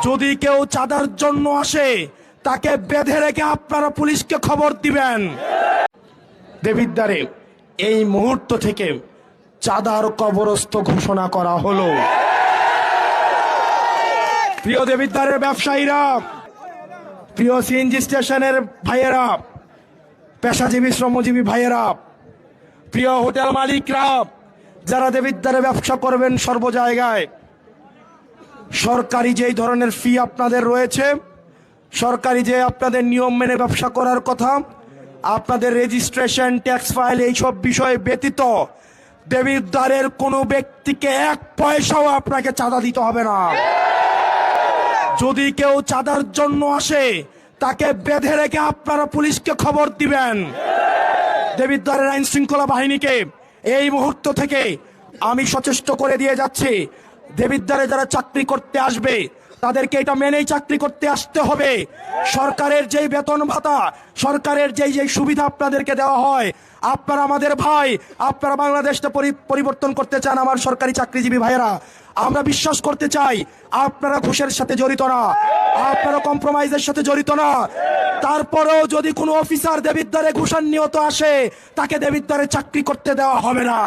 যদি কেউ চাঁদার জন্য আসে তাকে বেঁধে রেখে আপনারা পুলিশকে খবর দিবেন। দেবিদ্বারে এই মুহূর্ত থেকে চাঁদার কবরস্থ ঘোষণা করা হলো। প্রিয় দেবিদ্বারের ব্যবসায়ীরা, প্রিয় সিএনজি স্টেশনের ভাইয়েরা, পেশাজীবী শ্রমজীবী ভাইয়েরা, প্রিয় হোটেল মালিকরা, যারা দেবিদ্বারে ব্যবসা করবেন সর্ব জায়গায়, সরকারি যেই ধরনের ফি আপনাদের রয়েছে, সরকারি যে আপনাদের নিয়ম মেনে ব্যবসা করার কথা, আপনাদের রেজিস্ট্রেশন, ট্যাক্স ফাইল, এইসব বিষয় ব্যতীত দেবিদ্বারের কোনো ব্যক্তিকে এক পয়সাও আপনাকে চাঁদা দিতে হবে না। যদি কেউ চাঁদার জন্য আসে তাকে বেঁধে রেখে আপনারা পুলিশকে খবর দিবেন। দেবিদ্বারের আইন শৃঙ্খলা বাহিনীকে এই মুহূর্ত থেকে আমি সচেষ্ট করে দিয়ে যাচ্ছি, দেবিদ্বারে যারা চাকরি করতে আসবে তাদেরকে এটা মেনেই চাকরি করতে আসতে হবে। সরকারের যেই বেতন ভাতা, সরকারের যেই যেই সুবিধা আপনাদেরকে দেওয়া হয়, আপনারা আমাদের ভাই, আপনারা বাংলাদেশটা পরিবর্তন করতে চান আমার সরকারি চাকরিজীবী ভাইয়েরা, আমরা বিশ্বাস করতে চাই আপনারা ঘুষের সাথে জড়িত না, আপনারা কম্প্রোমাইজের সাথে জড়িত না। তারপরেও যদি কোনো অফিসার দেবিদ্বারে ঘুষান্বিত আসে তাকে দেবিদ্বারে চাকরি করতে দেওয়া হবে না।